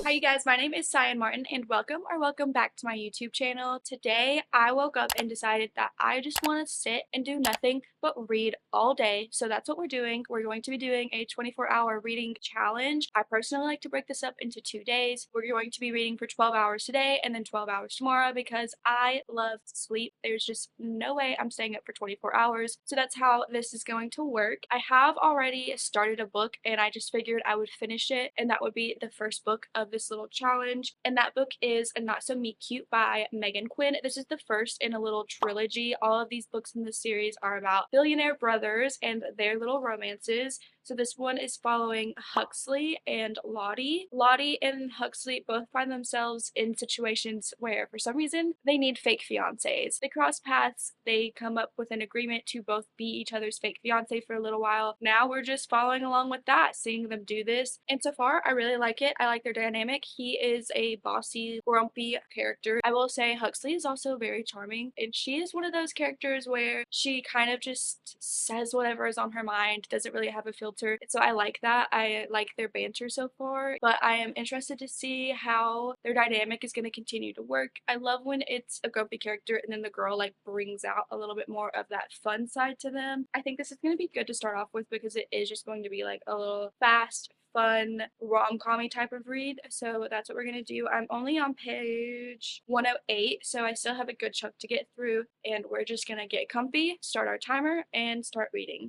Hi you guys, my name is Cyan Martin and welcome back to my YouTube channel. Today I woke up and decided that I just want to sit and do nothing but read all day. So that's what we're doing. We're going to be doing a 24-hour reading challenge. I personally like to break this up into 2 days. We're going to be reading for 12 hours today and then 12 hours tomorrow because I love sleep. There's just no way I'm staying up for 24 hours. So that's how this is going to work. I have already started a book and I just figured I would finish it, and that would be the first book of this little challenge, and that book is A Not So Meet Cute by Megan Quinn. This is the first in a little trilogy. All of these books in this series are about billionaire brothers and their little romances. So this one is following Huxley and Lottie. Lottie and Huxley both find themselves in situations where, for some reason, they need fake fiancés. They cross paths, they come up with an agreement to both be each other's fake fiancé for a little while. Now we're just following along with that, seeing them do this. And so far, I really like it. I like their dynamic. He is a bossy, grumpy character. I will say Huxley is also very charming, and she is one of those characters where she kind of just says whatever is on her mind, doesn't really have a filter. So I like that. I like their banter so far, but I am interested to see how their dynamic is going to continue to work. I love when it's a grumpy character and then the girl like brings out a little bit more of that fun side to them. I think this is going to be good to start off with because it is just going to be like a little fast, fun, rom-com-y type of read. So that's what we're going to do. I'm only on page 108, so I still have a good chunk to get through, and we're just going to get comfy, start our timer, and start reading.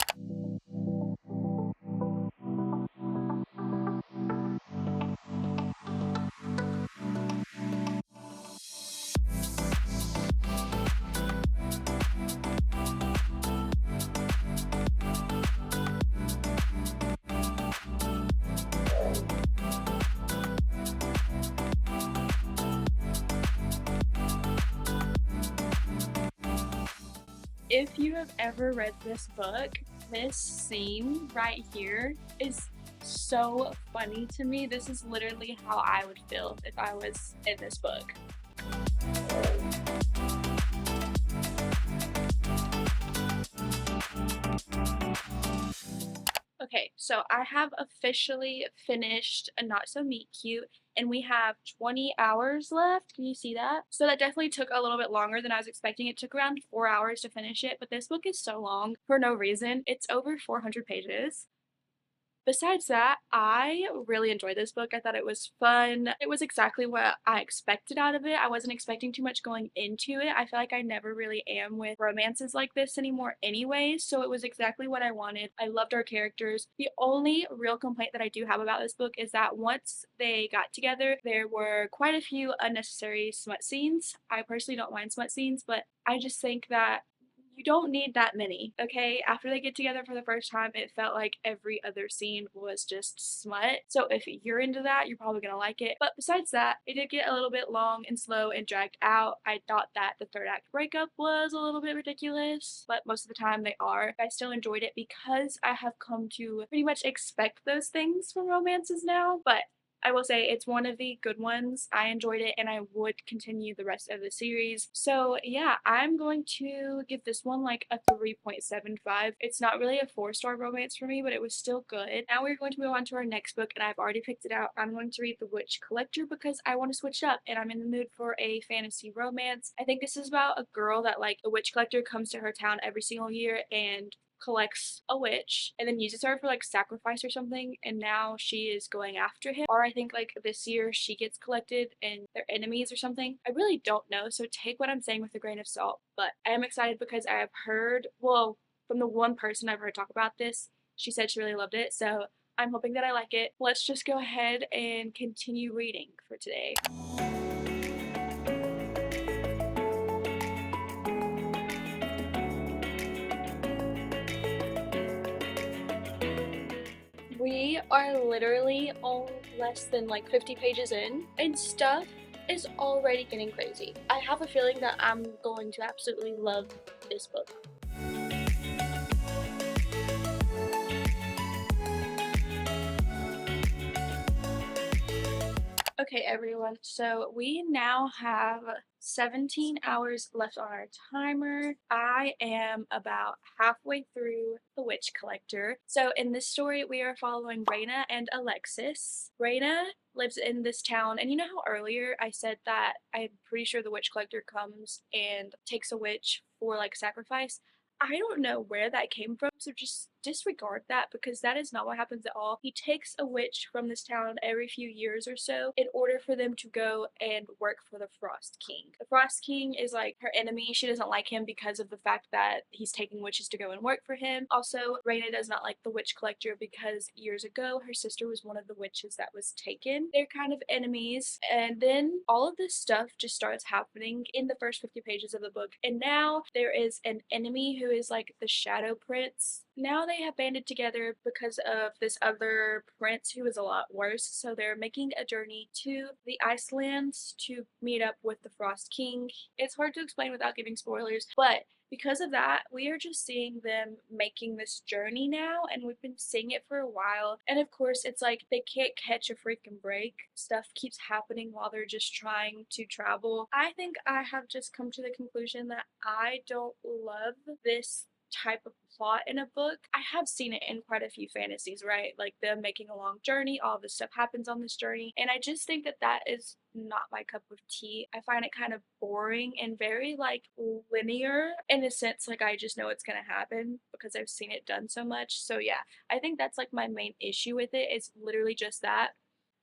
If you have ever read this book, this scene right here is so funny to me. This is literally how I would feel if I was in this book. Okay, so I have officially finished A Not So Meet Cute, and we have 20 hours left. Can you see that? So that definitely took a little bit longer than I was expecting. It took around 4 hours to finish it, but this book is so long for no reason. It's over 400 pages. Besides that, I really enjoyed this book. I thought it was fun. It was exactly what I expected out of it. I wasn't expecting too much going into it. I feel like I never really am with romances like this anymore anyways, so it was exactly what I wanted. I loved our characters. The only real complaint that I do have about this book is that once they got together, there were quite a few unnecessary smut scenes. I personally don't mind smut scenes, but I just think that you don't need that many, okay? After they get together for the first time, it felt like every other scene was just smut. So if you're into that, you're probably gonna like it. But besides that, it did get a little bit long and slow and dragged out. I thought that the third act breakup was a little bit ridiculous, but most of the time they are. I still enjoyed it because I have come to pretty much expect those things from romances now, but I will say it's one of the good ones. I enjoyed it and I would continue the rest of the series. So yeah, I'm going to give this one like a 3.75. It's not really a 4-star romance for me, but it was still good. Now we're going to move on to our next book, and I've already picked it out. I'm going to read The Witch Collector because I want to switch up and I'm in the mood for a fantasy romance. I think this is about a girl that like a witch collector comes to her town every single year and collects a witch and then uses her for like sacrifice or something, and now she is going after him, or I think like this year she gets collected and they're enemies or something. I really don't know, so take what I'm saying with a grain of salt, but I am excited because I have heard, well, from the one person I've heard talk about this, she said she really loved it, so I'm hoping that I like it. Let's just go ahead and continue reading for today. We are literally all less than like 50 pages in, and stuff is already getting crazy. I have a feeling that I'm going to absolutely love this book. Okay, everyone, so we now have 17 hours left on our timer. I am about halfway through The Witch Collector. So in this story, we are following Raina and Alexis. Raina lives in this town, and you know how earlier I said that I'm pretty sure the Witch Collector comes and takes a witch for like sacrifice? I don't know where that came from, so just disregard that because that is not what happens at all. He takes a witch from this town every few years or so in order for them to go and work for the Frost King. The Frost King is like her enemy. She doesn't like him because of the fact that he's taking witches to go and work for him. Also, Raina does not like the Witch Collector because years ago her sister was one of the witches that was taken. They're kind of enemies, and then all of this stuff just starts happening in the first 50 pages of the book, and now there is an enemy who is like the Shadow Prince. Now they have banded together because of this other prince who is a lot worse, so they're making a journey to the Icelands to meet up with the Frost King. It's hard to explain without giving spoilers, but because of that, we are just seeing them making this journey now, and we've been seeing it for a while. And of course, it's like they can't catch a freaking break. Stuff keeps happening while they're just trying to travel. I think I have just come to the conclusion that I don't love this type of plot in a book. I have seen it in quite a few fantasies, right? Like them making a long journey, all this stuff happens on this journey, and I just think that that is not my cup of tea. I find it kind of boring and very like linear in a sense, like I just know it's gonna happen because I've seen it done so much. So yeah, I think that's like my main issue with it. It's literally just that.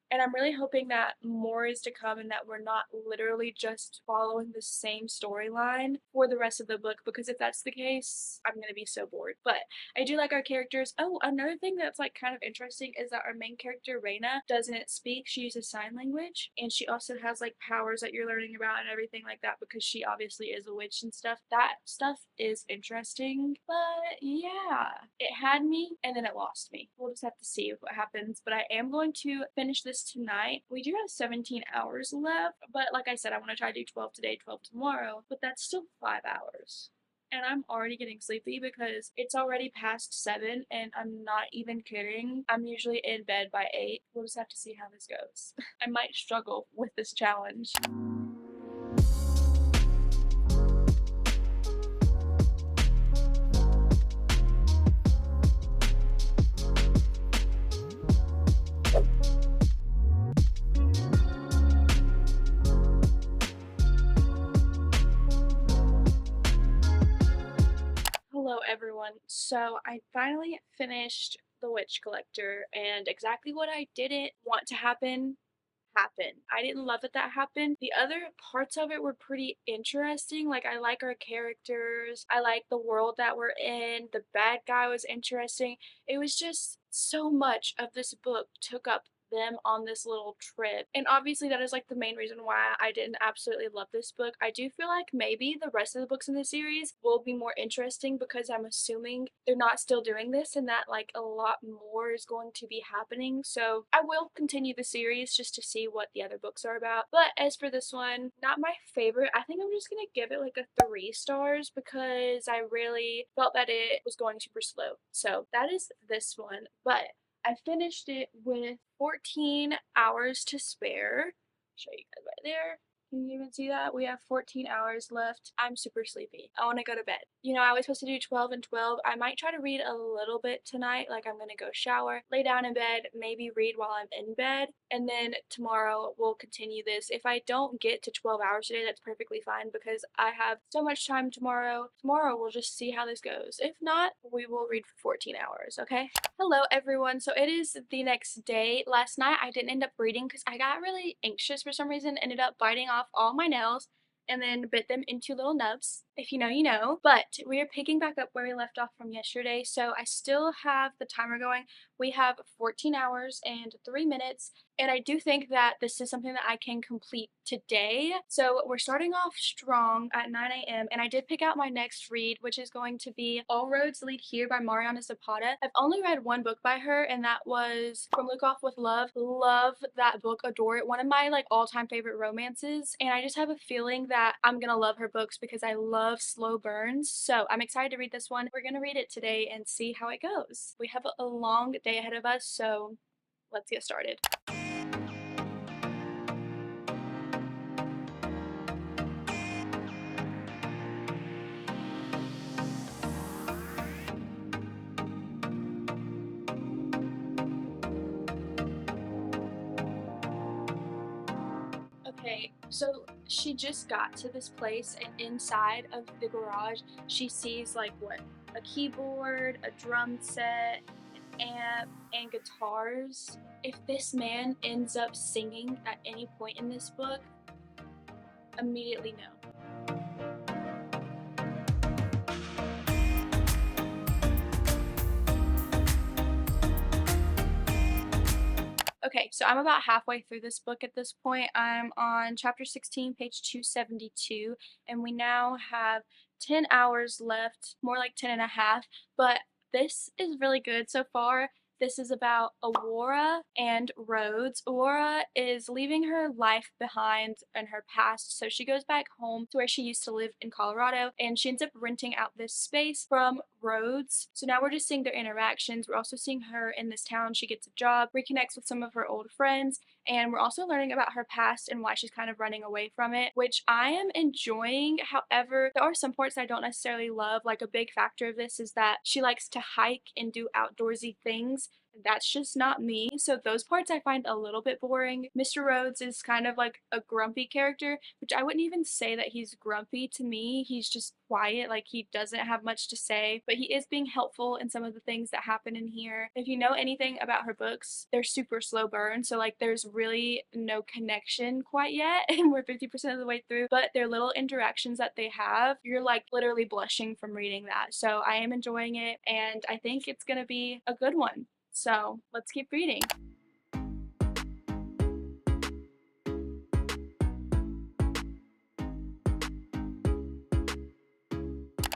And I'm really hoping that more is to come and that we're not literally just following the same storyline for the rest of the book, because if that's the case, I'm gonna be so bored. But I do like our characters. Oh, another thing that's like kind of interesting is that our main character, Reina, doesn't speak. She uses sign language, and she also has like powers that you're learning about and everything like that because she obviously is a witch and stuff. That stuff is interesting. But yeah, it had me and then it lost me. We'll just have to see what happens. But I am going to finish this tonight. We do have 17 hours left, but like I said, I want to try to do 12 today, 12 tomorrow, but that's still 5 hours. And I'm already getting sleepy because it's already past 7 and I'm not even kidding. I'm usually in bed by 8. We'll just have to see how this goes. I might struggle with this challenge. Hello everyone. So I finally finished The Witch Collector, and exactly what I didn't want to happen happened. I didn't love that happened. The other parts of it were pretty interesting. Like I like our characters. I like the world that we're in. The bad guy was interesting. It was just so much of this book took up them on this little trip. And obviously that is like the main reason why I didn't absolutely love this book. I do feel like maybe the rest of the books in the series will be more interesting because I'm assuming they're not still doing this and that like a lot more is going to be happening. So I will continue the series just to see what the other books are about. But as for this one, not my favorite. I think I'm just gonna give it like a 3 stars because I really felt that it was going super slow. So that is this one. But I finished it with 14 hours to spare. Show you guys right there. Can you even see that? We have 14 hours left. I'm super sleepy. I want to go to bed. You know, I was supposed to do 12 and 12. I might try to read a little bit tonight. Like, I'm going to go shower, lay down in bed, maybe read while I'm in bed. And then tomorrow we'll continue this. If I don't get to 12 hours today, that's perfectly fine because I have so much time tomorrow. Tomorrow we'll just see how this goes. If not, we will read for 14 hours, okay? Hello everyone. So it is the next day. Last night I didn't end up reading because I got really anxious for some reason, ended up biting off all my nails and then bit them into little nubs. If you know, you know. But we are picking back up where we left off from yesterday. So I still have the timer going. We have 14 hours and 3 minutes. And I do think that this is something that I can complete today. So we're starting off strong at 9 a.m. And I did pick out my next read, which is going to be All Roads Lead Here by Mariana Zapata. I've only read one book by her, and that was From Look Off with Love. Love that book, adore it. One of my like all-time favorite romances. And I just have a feeling that I'm gonna love her books because I love slow burns. So I'm excited to read this one. We're gonna read it today and see how it goes. We have a long day ahead of us, so let's get started. So she just got to this place, and inside of the garage, she sees like what? A keyboard, a drum set, an amp, and guitars. If this man ends up singing at any point in this book, immediately no. Okay, so I'm about halfway through this book at this point. I'm on chapter 16, page 272, and we now have 10 hours left, more like 10 and a half, but this is really good so far. This is about Aurora and Rhodes. Aurora is leaving her life behind in her past, so she goes back home to where she used to live in Colorado, and she ends up renting out this space from Rhodes. So now we're just seeing their interactions. We're also seeing her in this town. She gets a job, reconnects with some of her old friends, and we're also learning about her past and why she's kind of running away from it, which I am enjoying. However, there are some parts I don't necessarily love. Like a big factor of this is that she likes to hike and do outdoorsy things. That's just not me. So those parts I find a little bit boring. Mr. Rhodes is kind of like a grumpy character, which I wouldn't even say that he's grumpy to me. He's just quiet, like he doesn't have much to say, but he is being helpful in some of the things that happen in here. If you know anything about her books, they're super slow burn, so like there's really no connection quite yet, and we're 50% of the way through, but their little interactions that they have, you're like literally blushing from reading that. So I am enjoying it, and I think it's gonna be a good one. So let's keep reading.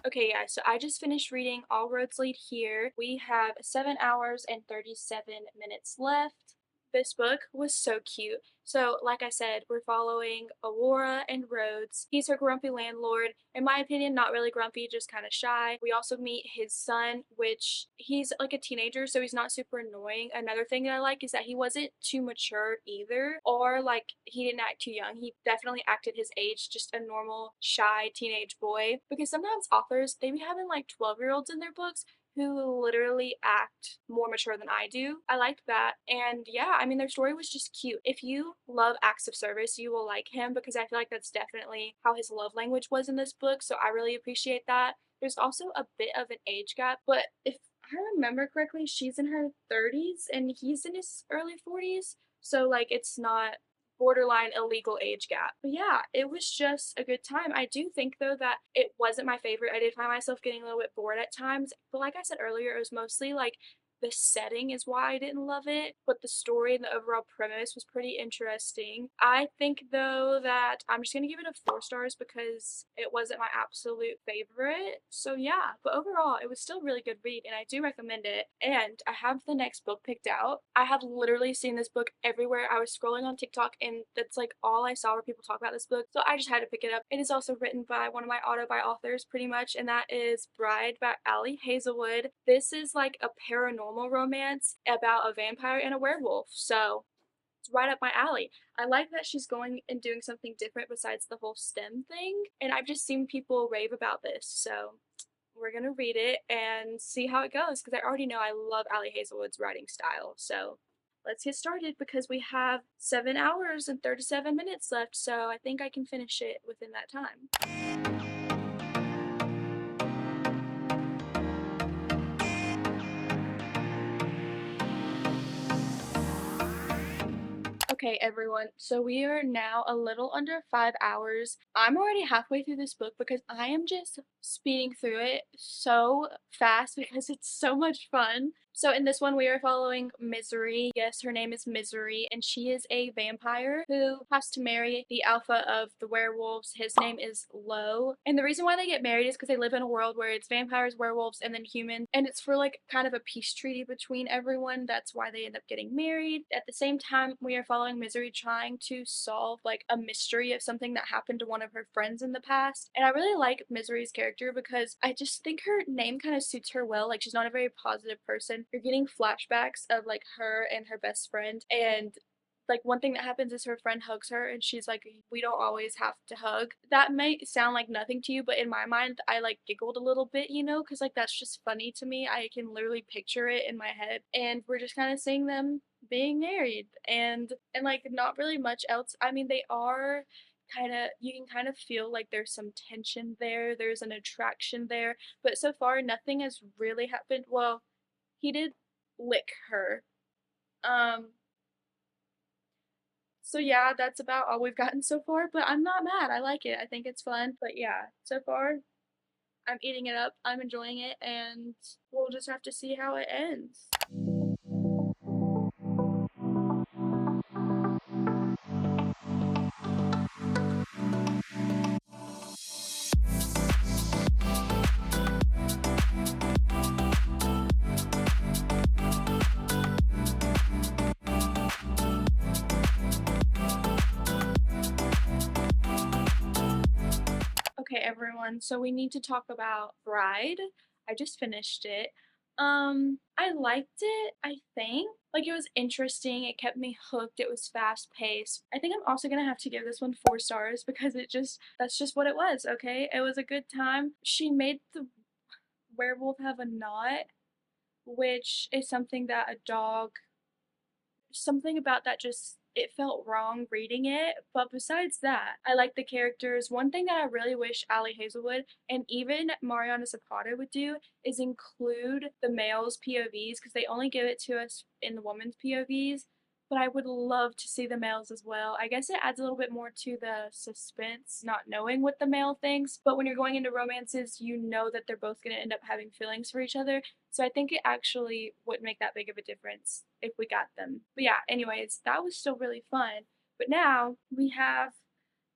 Okay, yeah, so I just finished reading All Roads Lead Here. We have 7 hours and 37 minutes left. This book was so cute. So, like I said, we're following Aurora and Rhodes. He's her grumpy landlord. In my opinion, not really grumpy, just kind of shy. We also meet his son, which he's like a teenager, so he's not super annoying. Another thing that I like is that he wasn't too mature either, or like he didn't act too young. He definitely acted his age, just a normal, shy teenage boy. Because sometimes authors, they be having like 12-year-olds in their books who literally act more mature than I do. I liked that. And yeah, I mean, their story was just cute. If you love acts of service, you will like him because I feel like that's definitely how his love language was in this book. So I really appreciate that. There's also a bit of an age gap, but if I remember correctly, she's in her 30s and he's in his early 40s. So, like, it's not borderline illegal age gap. But yeah, it was just a good time. I do think though that it wasn't my favorite. I did find myself getting a little bit bored at times, but like I said earlier, it was mostly like the setting is why I didn't love it, but the story and the overall premise was pretty interesting. I think though that I'm just gonna give it a 4 stars because it wasn't my absolute favorite. So yeah, but overall it was still a really good read and I do recommend it. And I have the next book picked out. I have literally seen this book everywhere. I was scrolling on TikTok and that's like all I saw were people talk about this book. So I just had to pick it up. It is also written by one of my auto-buy authors pretty much, and that is Bride by Ali Hazelwood. This is like a paranormal romance about a vampire and a werewolf. So it's right up my alley. I like that she's going and doing something different besides the whole STEM thing, and I've just seen people rave about this. So we're gonna read it and see how it goes because I already know I love Ali Hazelwood's writing style. So let's get started because we have 7 hours and 37 minutes left, so I think I can finish it within that time. Okay, everyone, so we are now a little under 5 hours. I'm already halfway through this book because I am just speeding through it so fast because it's so much fun. So, in this one, we are following Misery. Yes, her name is Misery, and she is a vampire who has to marry the alpha of the werewolves. His name is Lo. And the reason why they get married is because they live in a world where it's vampires, werewolves, and then humans. And it's for like kind of a peace treaty between everyone. That's why they end up getting married. At the same time, we are following Misery trying to solve like a mystery of something that happened to one of her friends in the past. And I really like Misery's character because I just think her name kind of suits her well. Like she's not a very positive person. You're getting flashbacks of like her and her best friend, and like one thing that happens is her friend hugs her and she's like, we don't always have to hug. That may sound like nothing to you, but in my mind I like giggled a little bit, you know, because like that's just funny to me. I can literally picture it in my head, and we're just kind of seeing them being married and like not really much else. I mean, they are kinda you can kind of feel like there's some tension there, there's an attraction there, but so far nothing has really happened. Well, he did lick her. Um, so yeah, that's about all we've gotten so far, but I'm not mad. I like it. I think it's fun. But yeah, so far I'm eating it up. I'm enjoying it, and we'll just have to see how it ends. Okay, everyone, so we need to talk about Bride. I just finished it. I liked it, I think. Like, it was interesting, it kept me hooked, it was fast paced. I think I'm also gonna have to give this one 4 stars because that's just what it was, okay? It was a good time. She made the werewolf have a knot, which is something that a dog something about that just it felt wrong reading it, but besides that, I like the characters. One thing that I really wish Ali Hazelwood and even Mariana Zapata would do is include the male's POVs because they only give it to us in the woman's POVs. But I would love to see the males as well. I guess it adds a little bit more to the suspense, not knowing what the male thinks. But when you're going into romances, you know that they're both going to end up having feelings for each other. So I think it actually wouldn't make that big of a difference if we got them. But yeah, anyways, that was still really fun. But now we have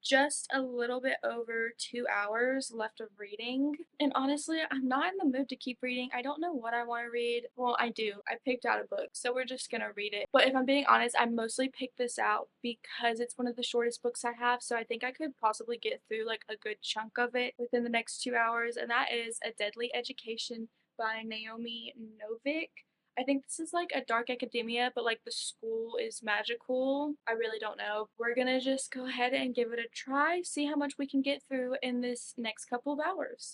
just a little bit over 2 hours left of reading. And honestly, I'm not in the mood to keep reading. I don't know what I want to read. Well, I do. I picked out a book, so we're just gonna read it. But if I'm being honest, I mostly picked this out because it's one of the shortest books I have, so I think I could possibly get through like a good chunk of it within the next 2 hours, and that is A Deadly Education by Naomi Novik. I think this is like a dark academia, but like the school is magical. I really don't know. We're gonna just go ahead and give it a try, see how much we can get through in this next couple of hours.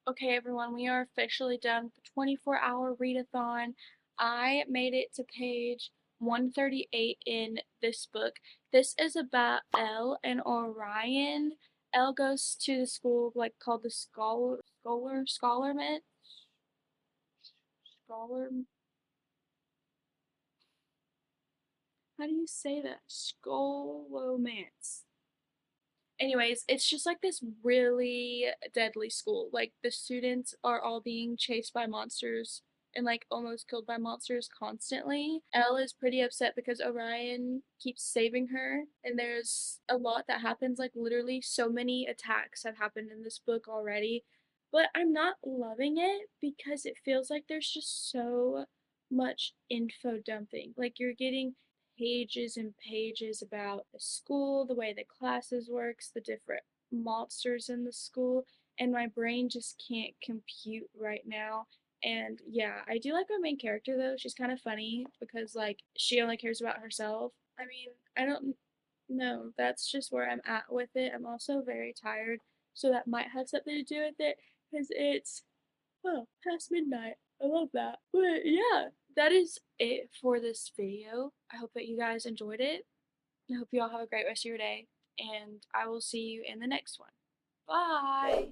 Okay, everyone, we are officially done with the 24-hour readathon. I made it to page 138 in this book. This is about Elle and Orion. Elle goes to the school like called the Scholarment Scholar how do you say that? Scholomance. Anyways, it's just like this really deadly school. Like the students are all being chased by monsters and like almost killed by monsters constantly. Elle is pretty upset because Orion keeps saving her, and there's a lot that happens. Like literally, so many attacks have happened in this book already. But I'm not loving it because it feels like there's just so much info dumping. Like you're getting pages and pages about the school, the way the classes works, the different monsters in the school, and my brain just can't compute right now. And yeah, I do like our main character though. She's kind of funny because like she only cares about herself. I mean, I don't know. That's just where I'm at with it. I'm also very tired, so that might have something to do with it because it's oh, past midnight. I love that. But yeah, that is it for this video. I hope that you guys enjoyed it. I hope you all have a great rest of your day, and I will see you in the next one. Bye!